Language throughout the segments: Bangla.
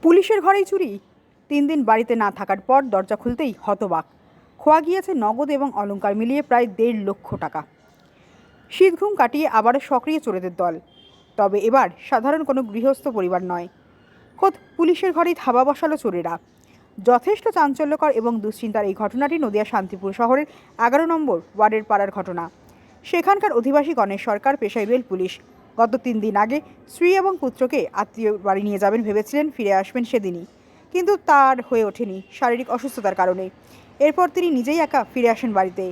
পুলিশের ঘরেই চুরি। 3 দিন বাড়িতে না থাকার পর দরজা খুলতেই হতবাক। খোয়া গিয়েছে নগদ এবং অলংকার মিলিয়ে প্রায় 1.5 লক্ষ টাকা। শীত ঘুম কাটিয়ে আবারও সক্রিয় চোরেদের দল। তবে এবার সাধারণ কোনো গৃহস্থ পরিবার নয়, খোদ পুলিশের ঘরেই থাবা বসালো চোরেরা। যথেষ্ট চাঞ্চল্যকর এবং দুশ্চিন্তার এই ঘটনাটি নদিয়া শান্তিপুর শহরের 11 নম্বর ওয়ার্ডের পাড়ার ঘটনা। সেখানকার অধিবাসী গণেশ সরকার পেশায় রেল পুলিশ। গত 3 দিন আগে স্ত্রী এবং পুত্রকে আত্মীয় বাড়ি নিয়ে যাবেন ভেবেছিলেন, ফিরে আসবেন সেদিনই, কিন্তু তার হয়ে ওঠেনি শারীরিক অসুস্থতার কারণে। এরপর তিনি নিজেই একা ফিরে আসেন বাড়িতে।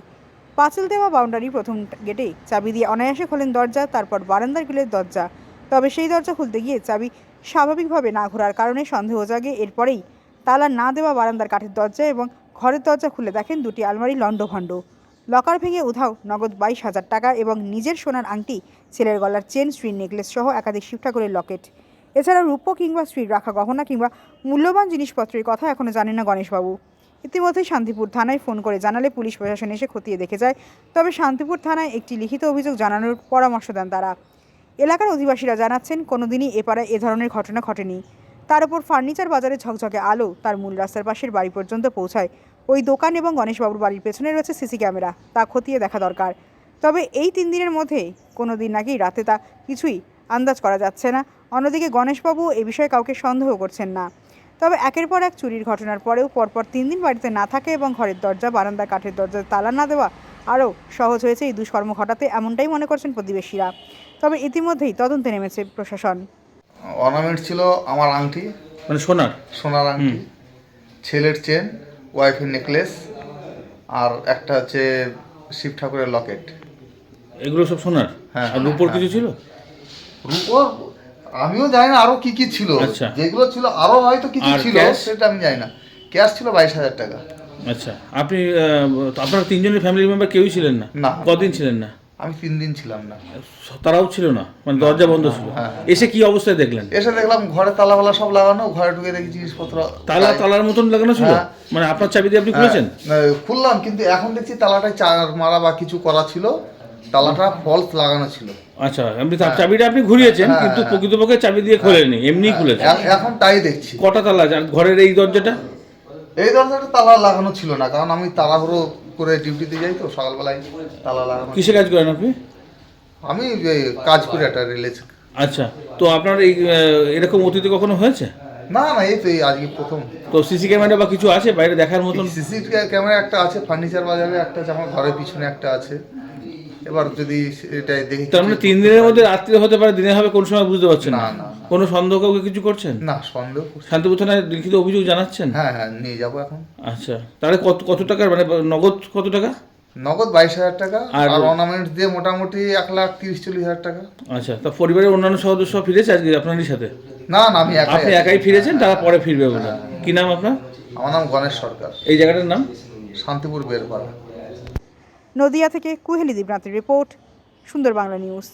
পাঁচিল দেওয়া বাউন্ডারির প্রথম গেটে চাবি দিয়ে অনায়াসে খোলেন দরজা, তারপর বারান্দার গ্রিলের দরজা। তবে সেই দরজা খুলতে গিয়ে চাবি স্বাভাবিকভাবে না ঘোরার কারণে সন্দেহ জাগে। এরপরেই তালা না দেওয়া বারান্দার কাঠের দরজা এবং ঘরের দরজা খুলে দেখেন দুটি আলমারি লণ্ডভণ্ড। লকার ভেঙে উধাও নগদ 22,000 টাকা এবং নিজের সোনার আংটি, ছেলের গলার চেন, স্ত্রীর নেকলেস সহ একাধিক শিব ঠাকুরের লকেট। এছাড়া রূপো কিংবা স্ত্রীর রাখা গহনা কিংবা মূল্যবান জিনিসপত্রের কথা এখনও জানেন না গণেশবাবু। ইতিমধ্যেই শান্তিপুর থানায় ফোন করে জানালে পুলিশ প্রশাসন এসে খতিয়ে দেখে যায়। তবে শান্তিপুর থানায় একটি লিখিত অভিযোগ জানানোর পরামর্শ দেন তারা। এলাকার অধিবাসীরা জানাচ্ছেন, কোনোদিনই এপাড়ায় এ ধরনের ঘটনা ঘটেনি। তার উপর ফার্নিচার বাজারে ঝকঝকে আলো তার মূল রাস্তার পাশের বাড়ি পর্যন্ত পৌঁছায়। ওই দোকান এবং গণেশবাবুর বাড়ির পেছনে রয়েছে সিসি ক্যামেরা, তা খতিয়ে দেখা দরকার। তবে এই 3 দিনের মধ্যে কোনো দিন নাকি রাতে তা কিছুই আন্দাজ করা যাচ্ছে না। অন্যদিকে গণেশবাবু এ বিষয়ে কাউকে সন্দেহ করছেন না। তবে একের পর এক চুরির ঘটনার পরেও পরপর 3 দিন বাড়িতে না থাকে এবং ঘরের দরজা, বারান্দার কাঠের দরজায় তালা না দেওয়া আরও সহজ হয়েছে এই দুষ্কর্ম ঘটাতে, এমনটাই মনে করছেন প্রতিবেশীরা। তবে ইতিমধ্যেই তদন্তে নেমেছে প্রশাসন। অর্নামেন্ট ছিল আমার আংটি, মানে সোনার আংটি, ছেলের চেন, ওয়াইফের নেকলেস, আর একটা হচ্ছে শিব ঠাকুরের লকেট। এগুলো সব সোনার? হ্যাঁ। আর রূপোর কিছু ছিল? রূপোর আমিও জানি না আরো কি কি ছিল। আচ্ছা। যেগুলো ছিল আরো হয়তো কিছু আর ছিল, cash? সেটা আমি জানি না। ক্যাশ ছিল 22,000 টাকা। আচ্ছা, আপনি আপনার 3 জনের ফ্যামিলি মেম্বার কেউই ছিলেন না? না। কদিন ছিলেন না? আমি 3 দিন ছিলাম না। তারাও ছিল না, মানে দরজা বন্ধ ছিল? হ্যাঁ। এসে কি অবস্থায় দেখলেন? এসে দেখলাম ঘরে তালাওয়ালা সব লাগানো, ঘরে ঢুকে দেখি জিনিসপত্র তালার মতন লাগানো ছিল? হ্যাঁ। মানে আপনার চাবি দিয়ে আপনি খুলেছেন? খুললাম, কিন্তু এখন দেখছি তালাটায় চার মারা বা কিছু করা ছিল, তালাটা ফলস লাগানো ছিল। আচ্ছা, আপনি চাবিটা আপনি ঘুরিয়েছেন, হ্যাঁ, কিন্তু হ্যাঁ। প্রকৃতপক্ষে চাবি দিয়ে খোলেননি, এমনিই খুলেছেন। এখন তাই দেখছি। কটা তালা আছে? আর ঘরের এই দরজাটা? এই দরজাটা তালা লাগানো ছিল না, কারণ আমি তাড়াহুড়ো করে ডিউটিতে যাই তো, সকালবেলায় তালা লাগানো। কিসে কাজ করেন আপনি? আমি কাজ করি একটা রিলেজ। আচ্ছা, তো আপনার এই এরকম অতীতে কখনো হয়েছে? না না, এই তো এই আজকে প্রথম। তো সিসি ক্যামেরা বা কিছু আছে বাইরে দেখার মতন? সিসি ক্যামেরা একটা আছে, ফার্নিচার বাজারে একটা আছে, আমার ঘরের পিছনে একটা আছে। এবার যদি এটা দেখি, তার মানে 3 দিনের মধ্যে রাত্রে হতে পারে, দিনে হবে, কোন সময় বুঝতে পারছেন না না? না। কোনো সন্দেহ কাউকে কিছু করছেন? না, সন্দেহ করছি। শান্তিপুর থানায় লিখিত অভিযোগ জানাচ্ছেন? হ্যাঁ হ্যাঁ, নিয়ে যাবো এখন। আচ্ছা, তাহলে কত টাকার, মানে নগদ কত টাকা? নগদ 22,000 টাকা, আর আর অর্নামেন্ট দিয়ে মোটামুটি 1,30,40,000 টাকা। আচ্ছা, তা পরিবারের অন্যান্য সদস্য ফিরেছে আজকে আপনারই সাথে? না না, আমি আপনি একাই ফিরেছেন, তারা পরে ফিরবে বলে। কি নাম আপনার? আমার নাম গণেশ সরকার। এই জায়গাটার নাম? শান্তিপুর বেরপাড়া। নদিয়া থেকে কুহেলি দেবনাথের রিপোর্ট, সুন্দর বাংলা নিউজ।